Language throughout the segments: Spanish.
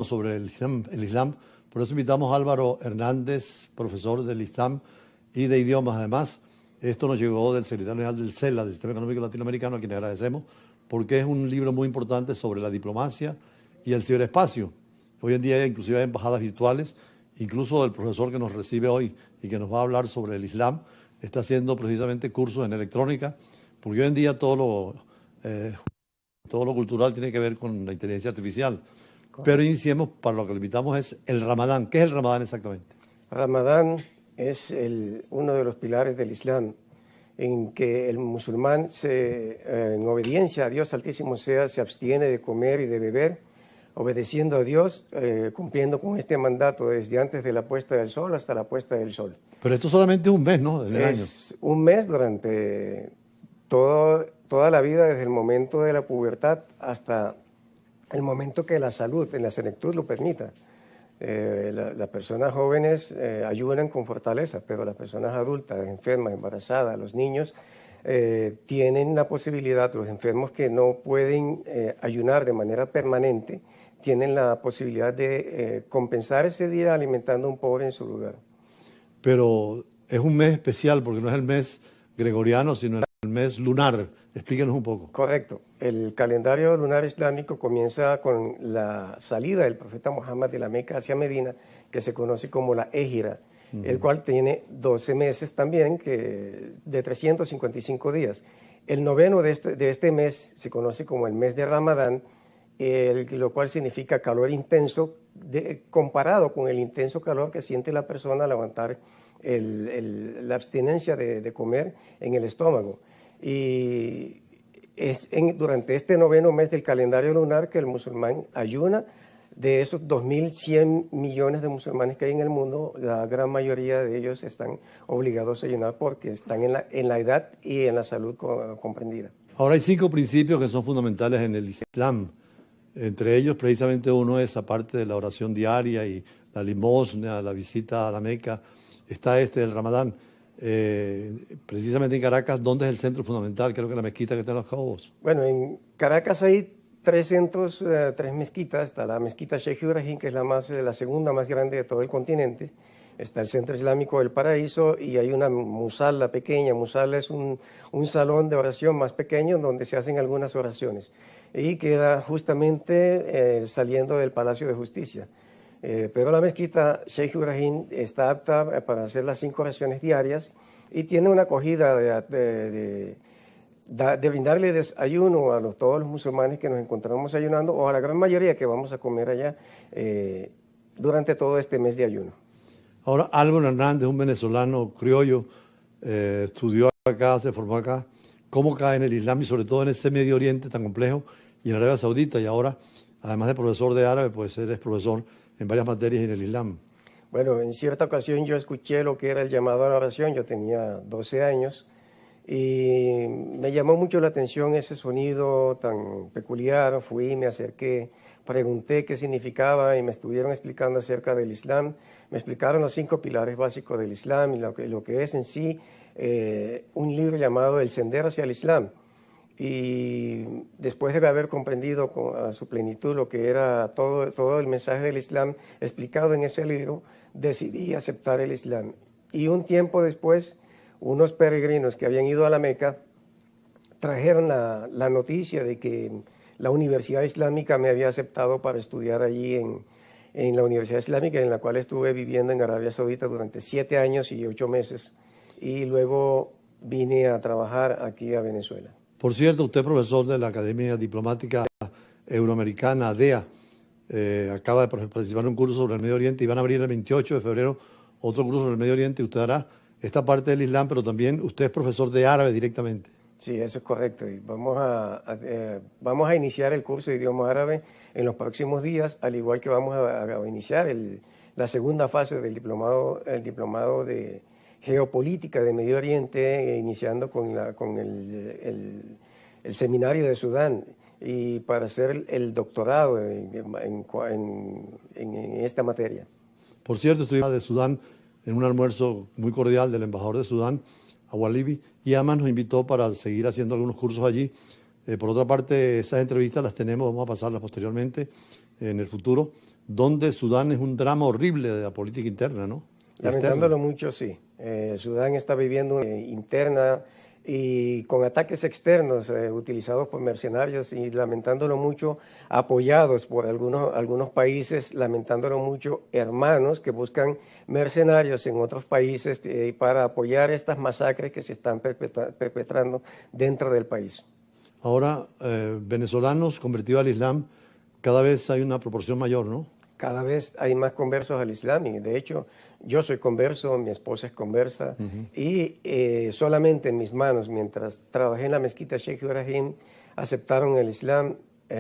sobre el Islam. Por eso invitamos a Álvaro Hernández, profesor del Islam y de idiomas. Además, esto nos llegó del secretario general del CELA, del Sistema Económico Latinoamericano, a quien agradecemos, porque es un libro muy importante sobre la diplomacia y el ciberespacio. Hoy en día inclusive hay embajadas virtuales, incluso el profesor que nos recibe hoy y que nos va a hablar sobre el Islam, está haciendo precisamente cursos en electrónica, porque hoy en día todo lo cultural tiene que ver con la inteligencia artificial. Pero iniciemos, para lo que le invitamos es el Ramadán. ¿Qué es el Ramadán exactamente? Ramadán es uno de los pilares del Islam, en que el musulmán, en obediencia a Dios Altísimo sea, se abstiene de comer y de beber, obedeciendo a Dios, cumpliendo con este mandato desde antes de la puesta del sol hasta la puesta del sol. Pero esto solamente es un mes, ¿no? En el año. Es un mes durante toda la vida, desde el momento de la pubertad hasta el momento que la salud, en la senectud lo permita. Las personas jóvenes ayunan con fortaleza, pero las personas adultas, enfermas, embarazadas, los niños, tienen la posibilidad, los enfermos que no pueden ayunar de manera permanente, tienen la posibilidad de compensar ese día alimentando a un pobre en su lugar. Pero es un mes especial porque no es el mes gregoriano, sino el mes lunar. Explíquenos un poco. Correcto. El calendario lunar islámico comienza con la salida del profeta Muhammad de la Meca hacia Medina, que se conoce como la Égira, el cual tiene 12 meses también, de 355 días. El noveno de este mes se conoce como el mes de Ramadán, lo cual significa calor intenso, comparado con el intenso calor que siente la persona al aguantar la abstinencia de comer en el estómago. Y es durante este noveno mes del calendario lunar que el musulmán ayuna. De esos 2.100 millones de musulmanes que hay en el mundo, la gran mayoría de ellos están obligados a ayunar porque están en la edad y en la salud comprendida. Ahora hay 5 principios que son fundamentales en el Islam. Entre ellos, precisamente uno es, aparte de la oración diaria y la limosna, la visita a la Meca, está el Ramadán. Precisamente en Caracas, ¿dónde es el centro fundamental? Creo que la mezquita que está en Los Cabos. Bueno, en Caracas hay 3 centros, 3 mezquitas. Está la mezquita Sheikh Ibrahim, que es la segunda más grande de todo el continente. Está el Centro Islámico del Paraíso y hay una musala pequeña. Musala es un salón de oración más pequeño donde se hacen algunas oraciones. Y queda justamente saliendo del Palacio de Justicia. Pero la mezquita Sheikh Ibrahim está apta para hacer las 5 oraciones diarias y tiene una acogida de brindarle desayuno a todos los musulmanes que nos encontramos ayunando, o a la gran mayoría que vamos a comer allá durante todo este mes de ayuno. Ahora, Álvaro Hernández, un venezolano criollo, estudió acá, se formó acá. ¿Cómo cae en el Islam y sobre todo en ese Medio Oriente tan complejo y en Arabia Saudita? Y ahora, además de profesor de árabe, pues eres profesor en varias materias en el Islam. Bueno, en cierta ocasión yo escuché lo que era el llamado a la oración. Yo tenía 12 años y me llamó mucho la atención ese sonido tan peculiar. Fui, me acerqué, pregunté qué significaba y me estuvieron explicando acerca del Islam. Me explicaron los 5 pilares básicos del Islam y lo que es en sí un libro llamado El Sendero hacia el Islam. Y después de haber comprendido a su plenitud lo que era todo el mensaje del Islam explicado en ese libro, decidí aceptar el Islam. Y un tiempo después, unos peregrinos que habían ido a la Meca trajeron la noticia de que la Universidad Islámica me había aceptado para estudiar allí en la Universidad Islámica, en la cual estuve viviendo en Arabia Saudita durante 7 años y 8 meses. Y luego vine a trabajar aquí a Venezuela. Por cierto, usted es profesor de la Academia Diplomática Euroamericana, ADEA. Acaba de participar en un curso sobre el Medio Oriente y van a abrir el 28 de febrero otro curso sobre el Medio Oriente. Usted hará esta parte del Islam, pero también usted es profesor de árabe directamente. Sí, eso es correcto. Y vamos a iniciar el curso de idioma árabe en los próximos días, al igual que vamos a iniciar la segunda fase del diplomado, el diplomado de Geopolítica de Medio Oriente, iniciando con el seminario de Sudán, y para hacer el doctorado en esta materia. Por cierto, estuvimos de Sudán en un almuerzo muy cordial del embajador de Sudán, Awalibi, y además nos invitó para seguir haciendo algunos cursos allí. Por otra parte, esas entrevistas las tenemos, vamos a pasarlas posteriormente en el futuro, donde Sudán es un drama horrible de la política interna, ¿no? Lamentándolo mucho, sí. Sudán está viviendo interna y con ataques externos utilizados por mercenarios y lamentándolo mucho, apoyados por algunos países, lamentándolo mucho, hermanos que buscan mercenarios en otros países para apoyar estas masacres que se están perpetrando dentro del país. Ahora, venezolanos convertidos al Islam, cada vez hay una proporción mayor, ¿no? Cada vez hay más conversos al Islam y de hecho yo soy converso, mi esposa es conversa y solamente en mis manos, mientras trabajé en la mezquita Sheikh Ibrahim, aceptaron el Islam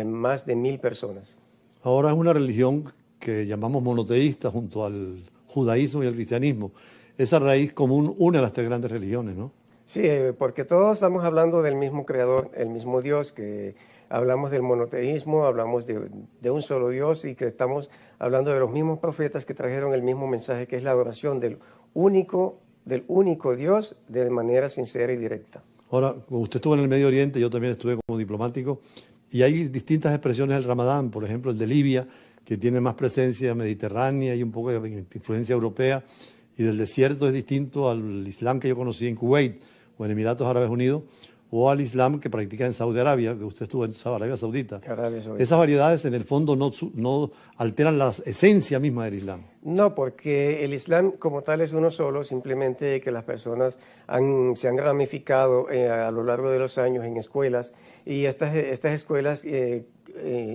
más de 1000 personas. Ahora es una religión que llamamos monoteísta junto al judaísmo y al cristianismo. Esa raíz común une a las tres grandes religiones, ¿no? Sí, porque todos estamos hablando del mismo creador, el mismo Dios, que hablamos del monoteísmo, hablamos de un solo Dios y que estamos hablando de los mismos profetas que trajeron el mismo mensaje, que es la adoración del único Dios de manera sincera y directa. Ahora, como usted estuvo en el Medio Oriente, yo también estuve como diplomático, y hay distintas expresiones del Ramadán, por ejemplo, el de Libia, que tiene más presencia mediterránea y un poco de influencia europea, y del desierto es distinto al Islam que yo conocí en Kuwait o en Emiratos Árabes Unidos, o al Islam que practica en Saudi Arabia, que usted estuvo en Arabia Saudita. Esas variedades en el fondo no alteran la esencia misma del Islam. No, porque el Islam como tal es uno solo, simplemente que las personas se han ramificado a lo largo de los años en escuelas y estas escuelas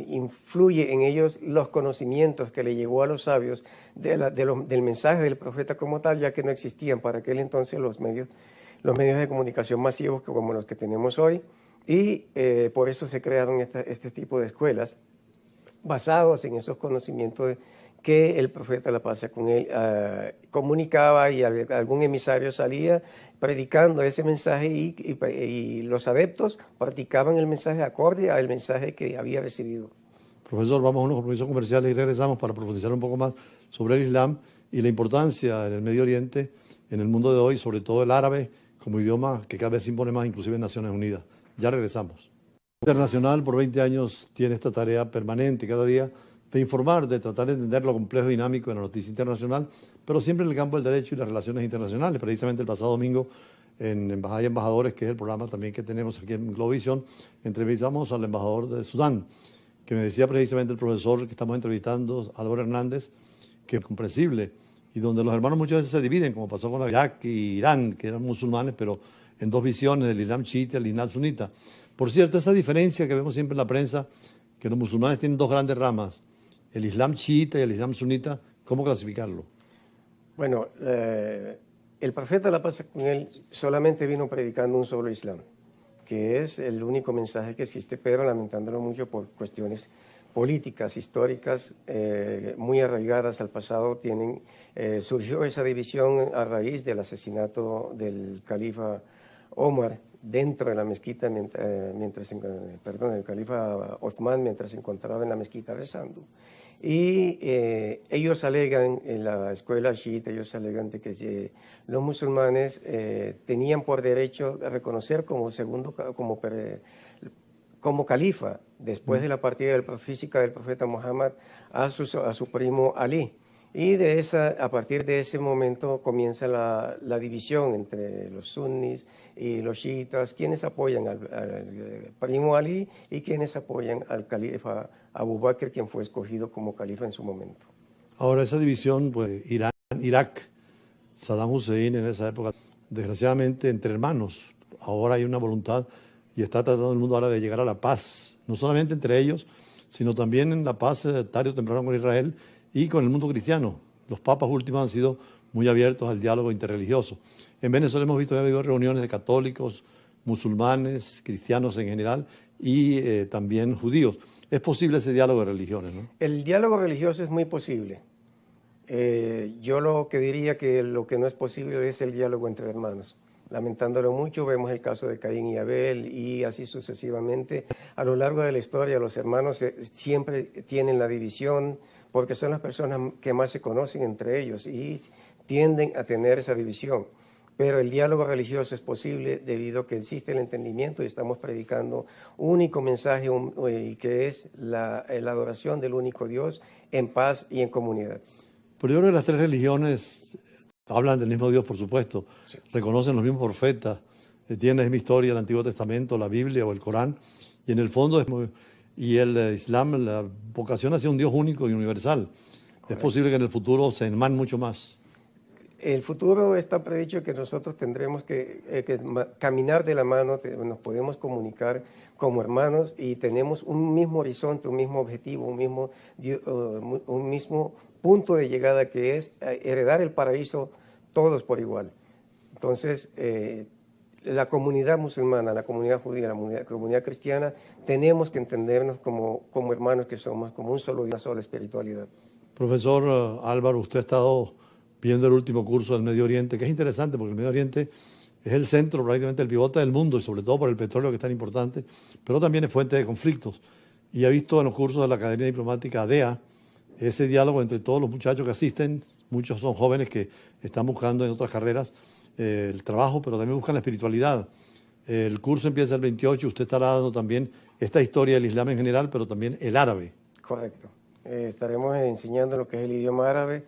influye en ellos los conocimientos que le llegó a los sabios del mensaje del profeta como tal, ya que no existían para aquel entonces los medios de comunicación masivos como los que tenemos hoy, y por eso se crearon este tipo de escuelas basados en esos conocimientos que el profeta, la paz con él, comunicaba, y algún emisario salía predicando ese mensaje y los adeptos practicaban el mensaje acorde al mensaje que había recibido. Profesor, vamos a unos compromisos comerciales y regresamos para profundizar un poco más sobre el Islam y la importancia en el Medio Oriente, en el mundo de hoy, sobre todo el árabe, como idioma que cada vez se impone más, inclusive en Naciones Unidas. Ya regresamos. Internacional por 20 años tiene esta tarea permanente cada día de informar, de tratar de entender lo complejo y dinámico de la noticia internacional, pero siempre en el campo del derecho y las relaciones internacionales. Precisamente el pasado domingo en Embajada y Embajadores, que es el programa también que tenemos aquí en Globovisión, entrevistamos al embajador de Sudán, que me decía precisamente el profesor que estamos entrevistando, Álvaro Hernández, que es comprensible, y donde los hermanos muchas veces se dividen, como pasó con Irak y Irán, que eran musulmanes, pero en dos visiones, el Islam chiita y el Islam sunita. Por cierto, esa diferencia que vemos siempre en la prensa, que los musulmanes tienen dos grandes ramas, el Islam chiita y el Islam sunita, ¿cómo clasificarlo? Bueno, el profeta, la paz con él, solamente vino predicando un solo Islam, que es el único mensaje que existe, pero lamentándolo mucho por cuestiones políticas, históricas, muy arraigadas al pasado, surgió esa división a raíz del asesinato del califa Omar dentro de la mezquita, el califa Othman, mientras se encontraba en la mezquita rezando. Y ellos alegan, en la escuela chiita, ellos alegan de que los musulmanes tenían por derecho de reconocer como califa, después de la partida física del profeta Muhammad, a su primo Ali. Y a partir de ese momento comienza la división entre los sunnis y los chiitas, quienes apoyan al primo Ali y quienes apoyan al califa Abu Bakr, quien fue escogido como califa en su momento. Ahora, esa división, pues Irán, Irak, Saddam Hussein en esa época, desgraciadamente entre hermanos, ahora hay una voluntad y está tratando el mundo ahora de llegar a la paz, no solamente entre ellos, sino también en la paz tarde o temprano con Israel y con el mundo cristiano. Los papas últimos han sido muy abiertos al diálogo interreligioso. En Venezuela hemos visto que ha habido reuniones de católicos, musulmanes, cristianos en general y también judíos. Es posible ese diálogo de religiones, ¿no? El diálogo religioso es muy posible. Yo lo que diría que lo que no es posible es el diálogo entre hermanos. Lamentándolo mucho, vemos el caso de Caín y Abel y así sucesivamente. A lo largo de la historia, los hermanos siempre tienen la división porque son las personas que más se conocen entre ellos y tienden a tener esa división. pero el diálogo religioso es posible debido a que existe el entendimiento y estamos predicando un único mensaje que es la adoración del único Dios en paz y en comunidad. Pero yo creo que las tres religiones hablan del mismo Dios, por supuesto, Sí. reconocen los mismos profetas, tienen la misma historia, el Antiguo Testamento, la Biblia o el Corán, y en el fondo y el Islam, la vocación hacia un Dios único y universal. Es posible que en el futuro se enman mucho más. El futuro está predicho que nosotros tendremos que caminar de la mano, nos podemos comunicar como hermanos y tenemos un mismo horizonte, un mismo objetivo, un mismo punto de llegada que es heredar el paraíso todos por igual. Entonces, la comunidad musulmana, la comunidad judía, la comunidad cristiana, tenemos que entendernos como hermanos que somos, como un solo Dios, una sola espiritualidad. Profesor Álvaro, usted ha estado viendo el último curso del Medio Oriente, que es interesante porque el Medio Oriente es el centro, prácticamente el pivote del mundo, y sobre todo por el petróleo que es tan importante, pero también es fuente de conflictos. Y ha visto en los cursos de la Academia Diplomática ADEA ese diálogo entre todos los muchachos que asisten, muchos son jóvenes que están buscando en otras carreras el trabajo, pero también buscan la espiritualidad. El curso empieza el 28, usted estará dando también esta historia del Islam en general, pero también el árabe. Correcto. Estaremos enseñando lo que es el idioma árabe,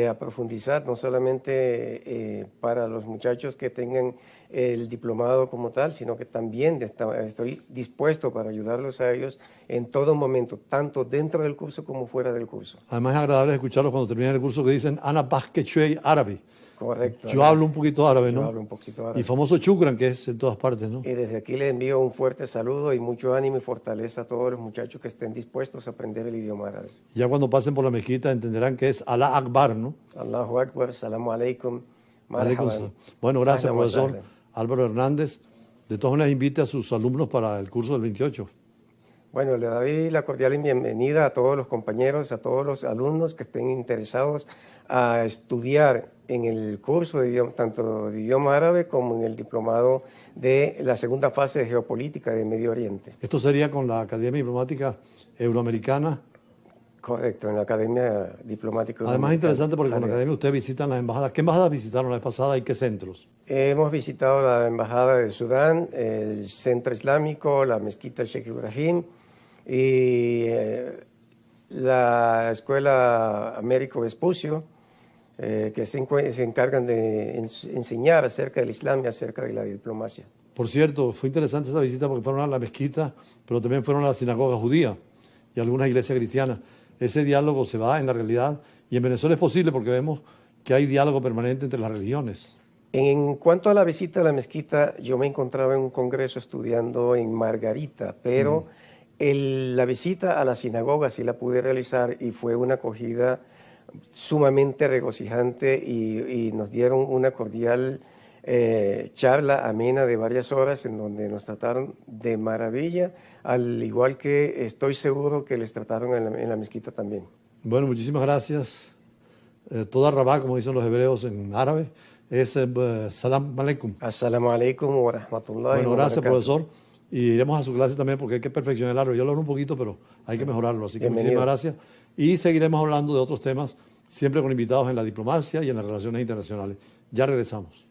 a profundizar, no solamente para los muchachos que tengan el diplomado como tal, sino que también estoy dispuesto para ayudarlos a ellos en todo momento, tanto dentro del curso como fuera del curso. Además es agradable escucharlos cuando terminan el curso que dicen Ana Paz Quechua árabe. Correcto. Yo hablo un poquito árabe, ¿no? Yo hablo un poquito árabe. Y famoso Chukran, que es en todas partes, ¿no? Y desde aquí les envío un fuerte saludo y mucho ánimo y fortaleza a todos los muchachos que estén dispuestos a aprender el idioma árabe. Ya cuando pasen por la mezquita entenderán que es Alá Akbar, ¿no? Allahu Akbar, salamu alaikum. Alaikum salam. Bueno, gracias, Ahlan wa profesor sahlan. Álvaro Hernández. De todas maneras, invite a sus alumnos para el curso del 28. Bueno, le doy la cordial bienvenida a todos los compañeros, a todos los alumnos que estén interesados a estudiar en el curso de idioma, tanto de idioma árabe como en el diplomado de la segunda fase de geopolítica de Medio Oriente. Esto sería con la Academia Diplomática Euroamericana. Correcto, en la Academia Diplomática. Además, es interesante porque con la Árabe. Academia ustedes visitan las embajadas. ¿Qué embajadas visitaron la vez pasada y qué centros? Hemos visitado la Embajada de Sudán, el Centro Islámico, la Mezquita Sheikh Ibrahim y la Escuela Américo Vespucio, que se encargan de enseñar acerca del Islam y acerca de la diplomacia. Por cierto, fue interesante esa visita porque fueron a la mezquita, pero también fueron a la sinagoga judía y a algunas iglesias cristianas. Ese diálogo se va en la realidad y en Venezuela es posible porque vemos que hay diálogo permanente entre las religiones. En cuanto a la visita a la mezquita, yo me encontraba en un congreso estudiando en Margarita, pero la visita a la sinagoga sí la pude realizar y fue una acogida sumamente regocijante y nos dieron una cordial charla amena de varias horas en donde nos trataron de maravilla, al igual que estoy seguro que les trataron en la mezquita también. Bueno, muchísimas gracias. Toda rabá, como dicen los hebreos en árabe, es salam aleikum. Assalamu alaikum wa rahmatullahi Bueno, wa gracias, barakatuh. profesor. Y iremos a su clase también porque hay que perfeccionar el árabe. Yo lo hablo un poquito, pero hay que mejorarlo. Así que Bienvenido. muchísimas gracias. Y seguiremos hablando de otros temas, siempre con invitados en la diplomacia y en las relaciones internacionales. Ya regresamos.